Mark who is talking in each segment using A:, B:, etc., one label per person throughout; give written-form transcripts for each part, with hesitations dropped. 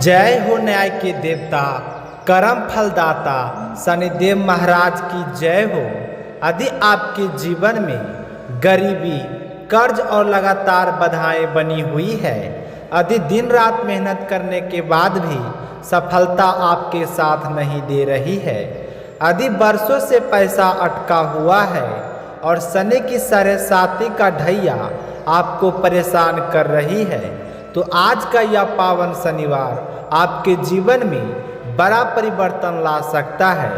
A: जय हो न्याय के देवता, करम फलदाता शनिदेव महाराज की जय हो। यदि आपके जीवन में गरीबी, कर्ज और लगातार बाधाएं बनी हुई है, यदि दिन रात मेहनत करने के बाद भी सफलता आपके साथ नहीं दे रही है, यदि वर्षों से पैसा अटका हुआ है और शनि की साढ़े का ढैया आपको परेशान कर रही है, तो आज का यह पावन शनिवार आपके जीवन में बड़ा परिवर्तन ला सकता है।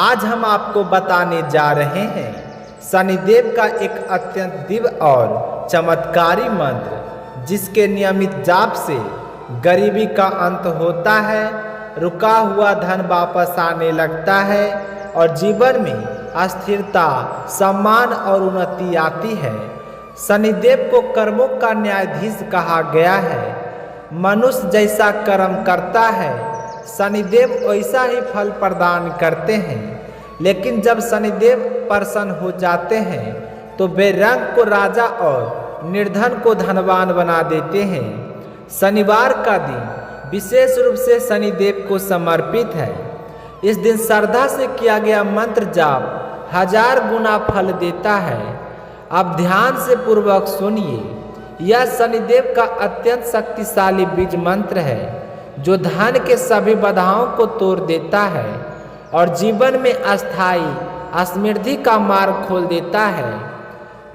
A: आज हम आपको बताने जा रहे हैं शनिदेव का एक अत्यंत दिव्य और चमत्कारी मंत्र, जिसके नियमित जाप से गरीबी का अंत होता है, रुका हुआ धन वापस आने लगता है और जीवन में स्थिरता, सम्मान और उन्नति आती है। शनिदेव को कर्मों का न्यायाधीश कहा गया है। मनुष्य जैसा कर्म करता है, शनिदेव वैसा ही फल प्रदान करते हैं। लेकिन जब शनिदेव प्रसन्न हो जाते हैं तो बेरंग को राजा और निर्धन को धनवान बना देते हैं। शनिवार का दिन विशेष रूप से शनिदेव को समर्पित है। इस दिन श्रद्धा से किया गया मंत्र जाप 1000 गुना फल देता है। अब ध्यान से पूर्वक सुनिए। यह शनिदेव का अत्यंत शक्तिशाली बीज मंत्र है, जो धन के सभी बाधाओं को तोड़ देता है और जीवन में अस्थायी समृद्धि का मार्ग खोल देता है।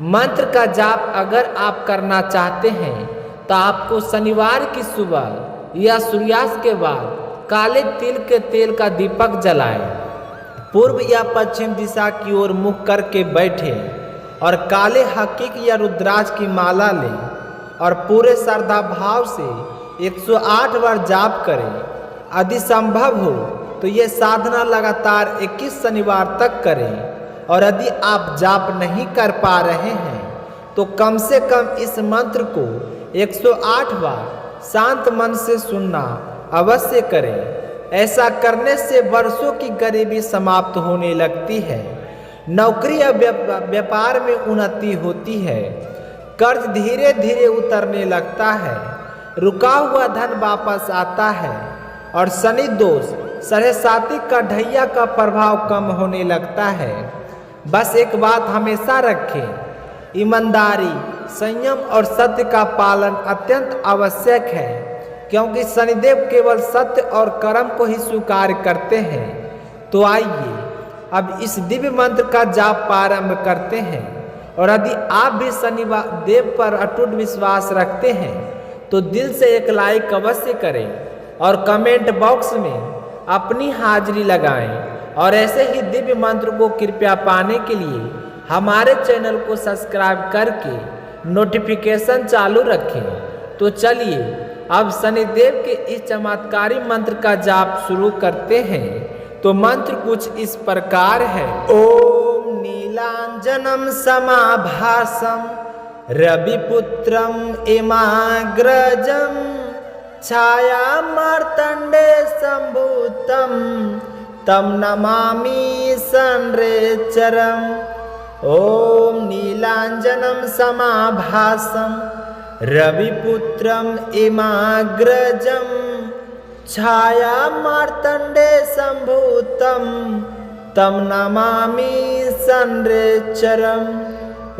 A: मंत्र का जाप अगर आप करना चाहते हैं तो आपको शनिवार की सुबह या सूर्यास्त के बाद काले तिल के तेल का दीपक जलाएं, पूर्व या पश्चिम दिशा की ओर मुख करके बैठे और काले हकीक या रुद्राक्ष की माला लें और पूरे श्रद्धा भाव से 108 बार जाप करें। यदि संभव हो तो ये साधना लगातार 21 शनिवार तक करें और यदि आप जाप नहीं कर पा रहे हैं तो कम से कम इस मंत्र को 108 बार शांत मन से सुनना अवश्य करें। ऐसा करने से वर्षों की गरीबी समाप्त होने लगती है, नौकरी या व्यापार में उन्नति होती है, कर्ज धीरे धीरे उतरने लगता है, रुका हुआ धन वापस आता है और शनि दोष साढ़े का ढैया का प्रभाव कम होने लगता है। बस एक बात हमेशा रखें, ईमानदारी, संयम और सत्य का पालन अत्यंत आवश्यक है, क्योंकि शनिदेव केवल सत्य और कर्म को ही स्वीकार करते हैं। तो आइए अब इस दिव्य मंत्र का जाप प्रारंभ करते हैं। और यदि आप भी शनिवार देव पर अटूट विश्वास रखते हैं तो दिल से एक लाइक अवश्य करें और कमेंट बॉक्स में अपनी हाजिरी लगाएं। और ऐसे ही दिव्य मंत्र को कृपया पाने के लिए हमारे चैनल को सब्सक्राइब करके नोटिफिकेशन चालू रखें। तो चलिए अब शनिदेव के इस चमत्कारी मंत्र का जाप शुरू करते हैं। तो मंत्र कुछ इस प्रकार है। ओम नीलांजनम समाभासम रविपुत्रम इमाग्रजम छाया मार्तंडे संभूतम तम नमामि संरेचरम। ओम नीलांजनम समाभासम रविपुत्रम इमाग्रजम छाया मार्तंडे संभूतम तम नमामि संरेचरम।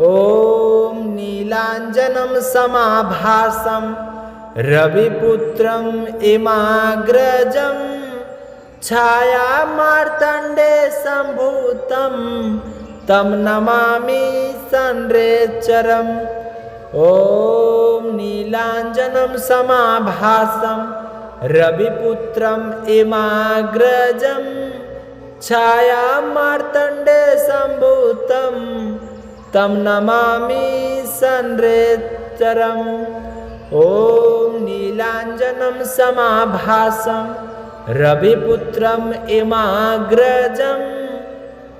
A: ओम नीलांजनम समाभासम रविपुत्रम इमाग्रजम छाया मार्तंडे संभूतम तम नमामि संरेचरम। ओम नीलांजनम समाभासम रविपुत्रम इमाग्रजम छाया मार्तंडे संभूतम तम नमामि संरेचरम। ओम नीलांजनम समाभासम रविपुत्रम इमाग्रजम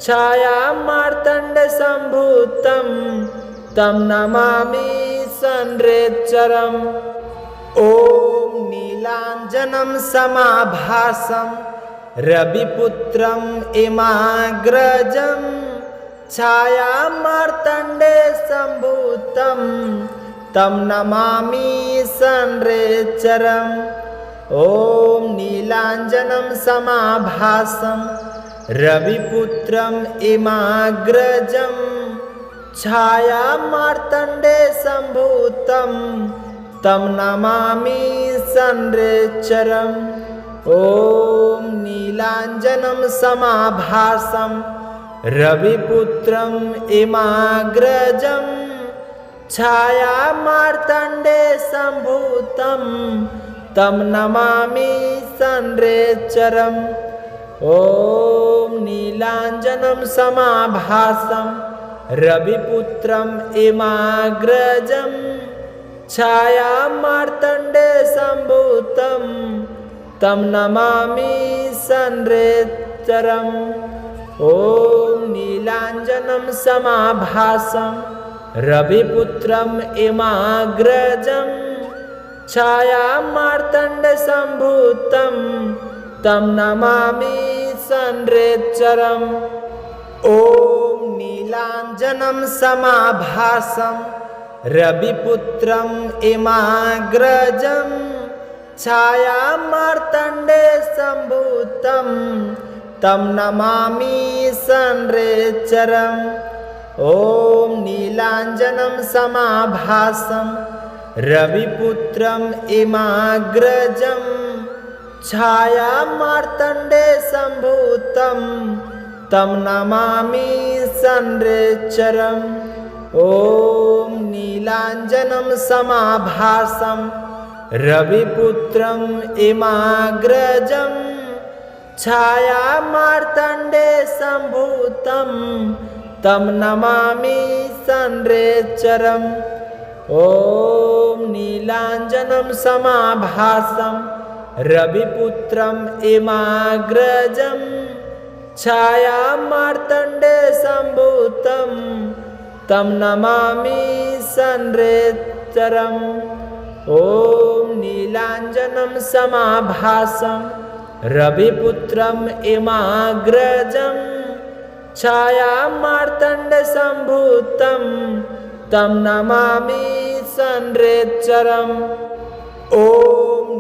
A: छाया मार्तंडे संभूतम तम नमामि संरेचरम। ओम नीलांजनम समाभासम रविपुत्रम इमाग्रजम छाया मार्तंडे संभूतम तम नमामि संरेचरम। ॐ नीलाञ्जनं समाभासं रविपुत्रम् इमाग्रजं छायामार्तण्डे सम्भूतं तं नमामि संरेचरम्। ॐ नीलाञ्जनं समाभासं रविपुत्रम् इमाग्रजं छायामार्तण्डे सम्भूतं तं नमामि संरेचरम्। ॐ नीलाञ्जनं समाभासं रविपुत्रम् इमाग्रजं छायामार्तण्डे सम्भूतं तं नमामि संरेचरम्। ॐ नीलाञ्जनं समाभासं रविपुत्रम् इमाग्रजं छायामार्तण्डे सम्भूतं तं नमामि संरेचरम्। ॐ नीलाञ्जनं समाभासं रविपुत्रम् इमाग्रजं छायामार्तण्डे सम्भूतं तं नमामि संरेचरम्। ॐ नीलाञ्जनं समाभासं रविपुत्रम् इमाग्रजं छायामार्तण्डे सम्भूतं तं नमामि संरेचरम्। ॐ नीलाञ्जनं समाभासं रविपुत्रम् इमाग्रजं छायामार्तण्डे सम्भूतं तं नमामि संरेचरम्। ॐ नीलाञ्जनं समाभासं रविपुत्रम् इमाग्रजं छायामार्तण्डे सम्भूतं तं नमामि संरेचरम्। ॐ नीलाञ्जनं समाभासं रविपुत्रम् इमाग्रजं छायामार्तण्डे सम्भूतं तं नमामि संरेचरम्। ॐ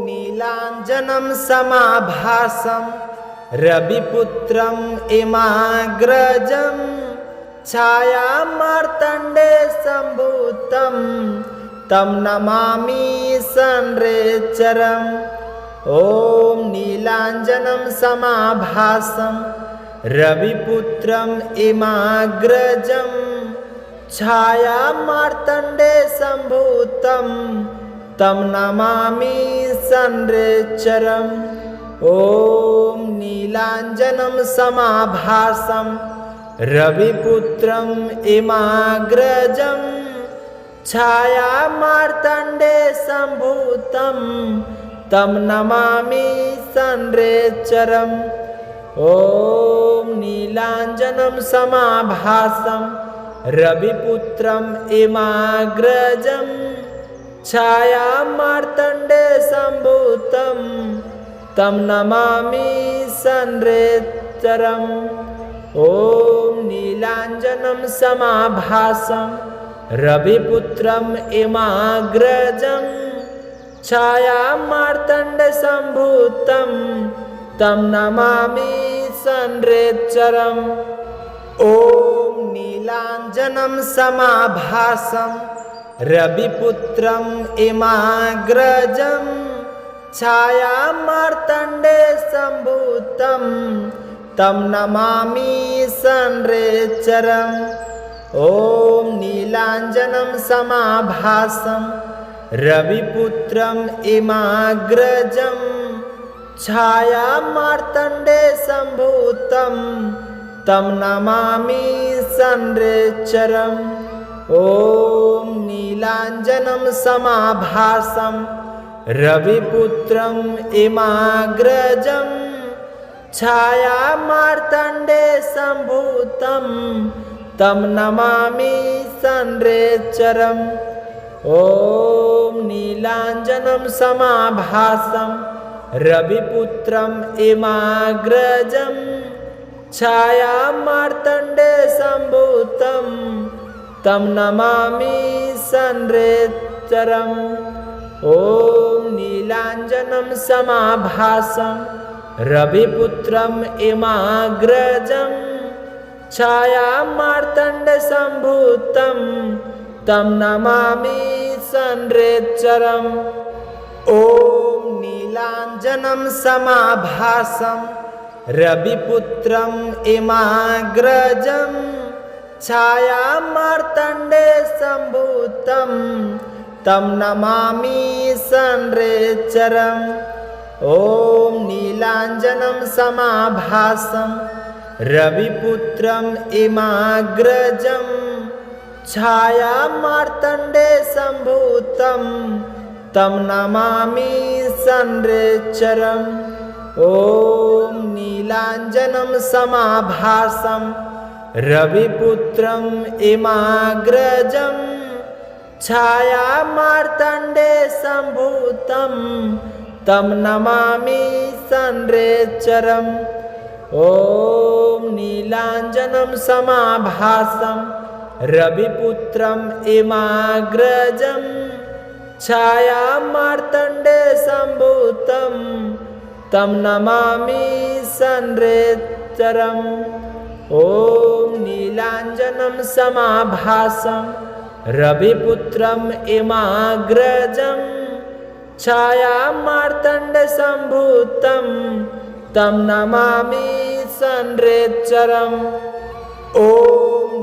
A: नीलाञ्जनं समाभासं रविपुत्रम् इमाग्रजं छायामार्तण्डे सम्भूतं तं नमामि संरेचरम्। ॐ नीलाञ्जनं समाभासं रविपुत्रम् इमाग्रजं छायामार्तण्डे सम्भूतं तं नमामि संरेचरम्। ॐ नीलाञ्जनं समाभासं रविपुत्रम् इमाग्रजं छायामार्तण्डे सम्भूतं तं नमामि संरेचरम्। ॐ नीलाञ्जनं समाभासं रविपुत्रम् इमाग्रजं छायामार्तण्डे सम्भूतं तं नमामि संरेचरम्। ॐ नीलाञ्जनं समाभासं रविपुत्रम् इमाग्रजं छायामार्तण्डे सम्भूतं तं नमामि संरेचरम्। ॐ नीलाञ्जनं समाभासं रविपुत्रम् इमाग्रजं छायामार्तण्डे सम्भूतं तं नमामि संरेचरम्। ॐ नीलाञ्जनं समाभासं रविपुत्रम् इमाग्रजं छायामार्तण्डे सम्भूतं तं नमामि संरेचरम्। ॐ नीलाञ्जनं समाभासं रविपुत्रम् इमाग्रजं छायामार्तण्डे सम्भूतं तं नमामि संरेचरम्। ॐ नीलाञ्जनं समाभासं रविपुत्रम् इमाग्रजं छायामार्तण्डे सम्भूतं तं नमामि संरेचरम्। ॐ नीलाञ्जनं समाभासं रविपुत्रम् इमाग्रजं छायामार्तण्डसम्भूतं तं नमामि संरेच्चरम् ॐ नीलाञ्जनं समाभासं रविपुत्रम् इमाग्रजं छायामार्तण्डसम्भूतं तं नमामि संरेच्चरम् ॐ नीलाञ्जनं समाभासं रविपुत्रम् इमाग्रजं छायामार्तण्डसम्भूतं तं नमामि संरेच्चरम् ॐ नीलाञ्जनं समाभासं रविपुत्रम् इमाग्रजं छायामार्तण्डसम्भूतं तं नमामि संरेच्चरम् ॐ नीलाञ्जनं समाभासं रविपुत्रम् इमाग्रजं छायामार्तण्डसम्भूतं तं नमामि संरेच्चरम् ॐ नीलाञ्जनं समाभासं रविपुत्रम् इमाग्रजं छायामार्तण्डसम्भूतं तं नमामि संरेच्चरम् ॐ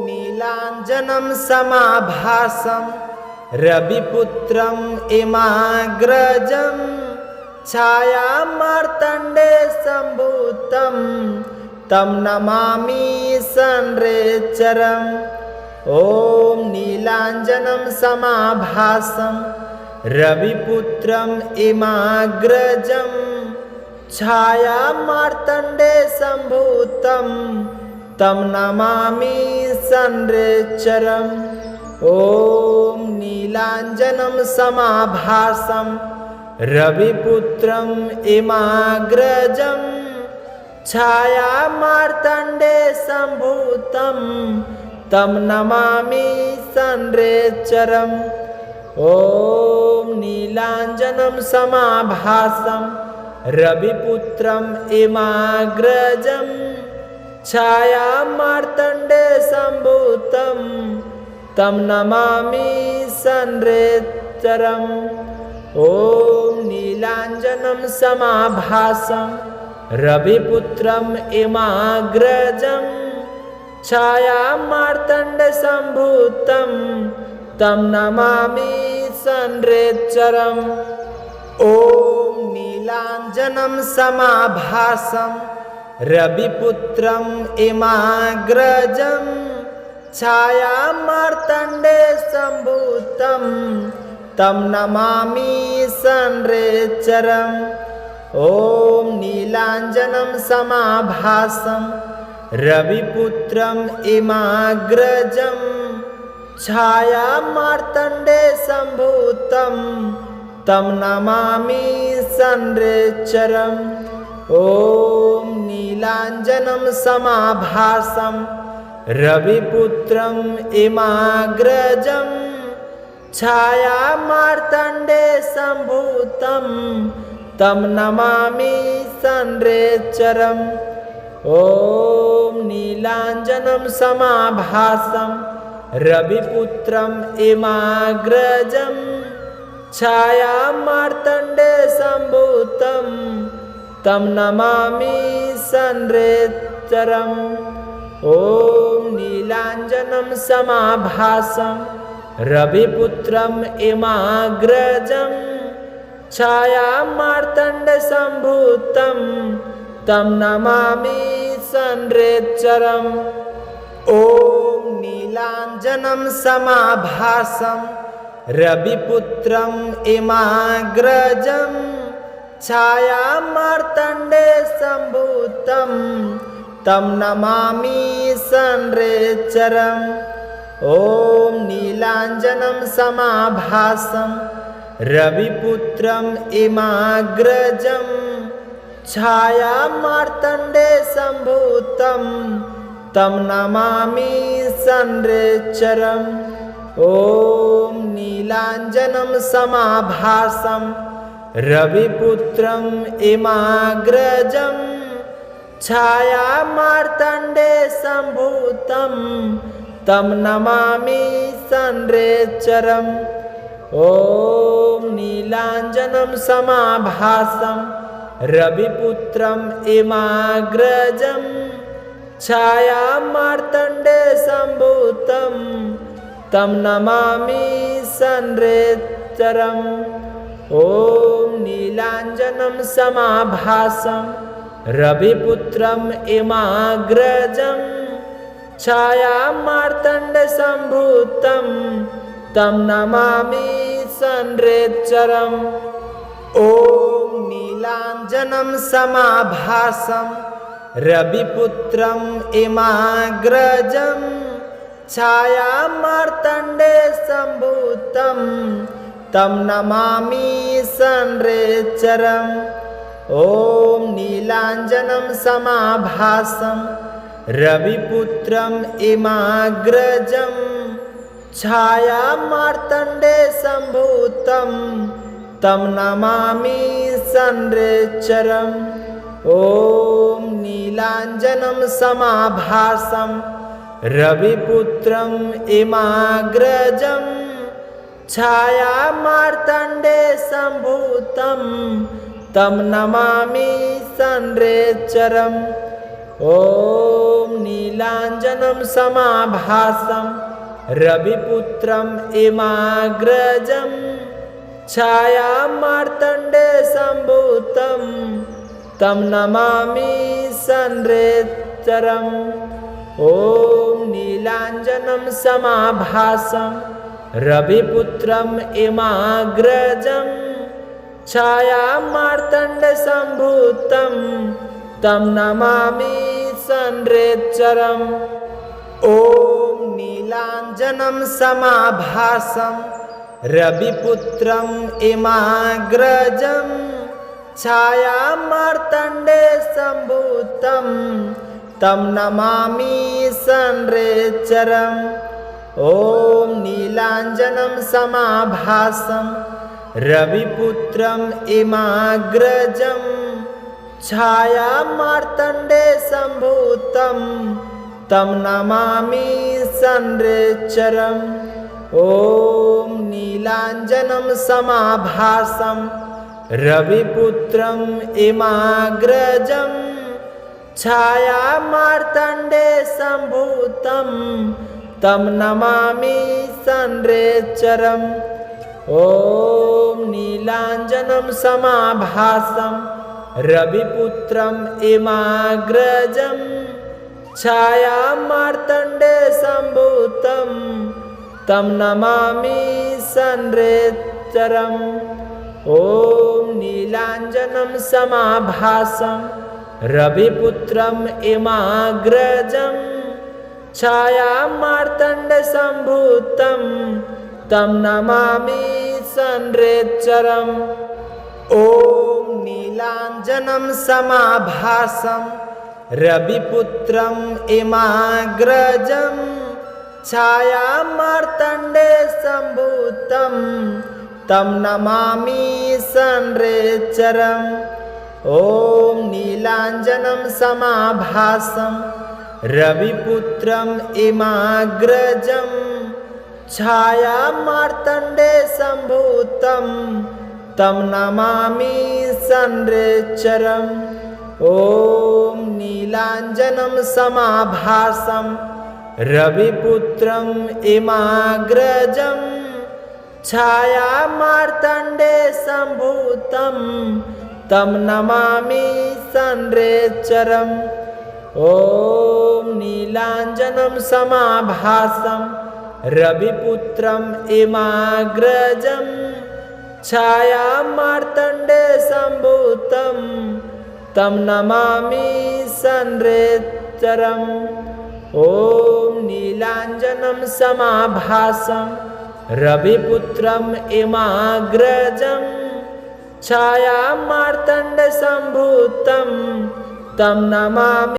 A: नीलाञ्जनं समाभासं रविपुत्रम् इमाग्रजं छायामार्तण्डसम्भूतं तं नमामि संरेच्चरम् ॐ नीलाञ्जनं समाभासं रविपुत्रम् इमाग्रजं छायामार्तण्डसम्भूतं तं नमामि संरेच्चरम् ॐ नीलाञ्जनं समाभासं रविपुत्रम् इमाग्रजं छायामार्तण्डसम्भूतं तं नमामि संरेच्चरम् ॐ नीलाञ्जनं समाभासं रविपुत्रम् इमाग्रजं छायामार्तण्डसम्भूतं तं नमामि संरेच्चरम् ॐ नीलाञ्जनं समाभासं रविपुत्रम् इमाग्रजं छायामार्तण्डसम्भूतं तं नमामि संरेच्चरम् ॐ नीलाञ्जनं समाभासं रविपुत्रम् इमाग्रजं छायामार्तण्डसम्भूतं तं नमामि संरेच्चरम् ॐ नीलाञ्जनं समाभासं रविपुत्रम् इमाग्रजं छायामार्तण्डसम्भूतं तं नमामि संरेच्चरम् ॐ नीलाञ्जनं समाभासं रविपुत्रम् इमाग्रजं छायामार्तण्डसम्भूतं तं नमामि संरेच्चरम् ॐ नीलाञ्जनं समाभासं रविपुत्रम् इमाग्रजं छायामार्तण्डसम्भूतं तं नमामि संरेच्चरम् ॐ नीलाञ्जनं समाभासं रविपुत्रम् इमाग्रजं छायामार्तण्डसम्भूतं तं नमामि संरेच्चरम् ॐ नीलाञ्जनं समाभासं रविपुत्रम् इमाग्रजं छायामार्तण्डसम्भूतं तं नमामि संरेच्चरम् ॐ नीलाञ्जनं समाभासं रविपुत्रम् इमाग्रजं छायामार्तण्डसम्भूतं तं नमामि संरेच्चरम् ॐ ॐ नीलाञ्जनं समाभासं रविपुत्रम् इमाग्रजं छायामार्तण्डे सम्भूतं तं नमामि संरेचरम्। ॐ नीलाञ्जनं समाभासं रविपुत्रम् इमाग्रजं छायामार्तण्डे सम्भूतं तं नमामि संरेचरम्। ॐ नीलाञ्जनं समाभासं रविपुत्रम् इमाग्रजं छायामार्तण्डे सम्भूतं तं नमामि संरेचरम्। ॐ नीलाञ्जनं समाभासं रविपुत्रम् इमाग्रजं छायामार्तण्डे सम्भूतं तं नमामि संरेचरम्। ॐ नीलाञ्जनं समाभासं रविपुत्रम् इमाग्रजं छायामार्तण्डे सम्भूतं तं नमामि संरेचरम्। ॐ नीलाञ्जनं समाभासं रविपुत्रम् इमाग्रजं छायामार्तण्डे सम्भूतं तं नमामि संरेचरम्। ॐ नीलाञ्जनं समाभासं रविपुत्रम् इमाग्रजं छायामार्तण्डे सम्भूतं तं नमामि संरेचरम्। ॐ नीलाञ्जनं समाभासं रविपुत्रम् इमाग्रजं छायामार्तण्डे सम्भूतं तं नमामि संरेचरम्। ॐ नीलाञ्जनं समाभासं रविपुत्रम् इमाग्रजं छायामार्तण्डे सम्भूतं तं नमामि संरेचरम्। ॐ नीलाञ्जनं समाभासं रविपुत्रम् इमाग्रजं छायामार्तण्डे सम्भूतं तं नमामि संरेचरम्। ॐ नीलाञ्जनं समाभासं रविपुत्रम् इमाग्रजं छायामार्तण्डे सम्भूतं तं नमामि संरेचरम्। ॐ नीलाञ्जनं समाभासं रविपुत्रम् इमाग्रजं छायामार्तण्डे सम्भूतं तं नमामि संरेचरम्। ॐ नीलाञ्जनं समाभासं रविपुत्रम् इमाग्रजं छायामार्तण्डे सम्भूतं तं नमामि संरेचरम्। ॐ नीलाञ्जनं समाभासं रविपुत्रम् इमाग्रजं छायामार्तण्डे सम्भूतं तं नमामि संरेचरम्। ॐ नीलाञ्जनं समाभासं रविपुत्रम् इमाग्रजं छायामार्तण्डे सम्भूतं तं नमामि संरेचरम्। ॐ नीलाञ्जनं समाभासं रविपुत्रम् इमाग्रजं छायामार्तण्डे सम्भूतं तं नमामि संरेचरम्। ॐ नीलाञ्जनं समाभासं रविपुत्रम् इमाग्रजं छायामार्तण्डे सम्भूतं तं नमामि संरेचरम्। ॐ नीलाञ्जनं समाभासं रविपुत्रम् इमाग्रजं छायामार्तण्डे सम्भूतं तं नमामि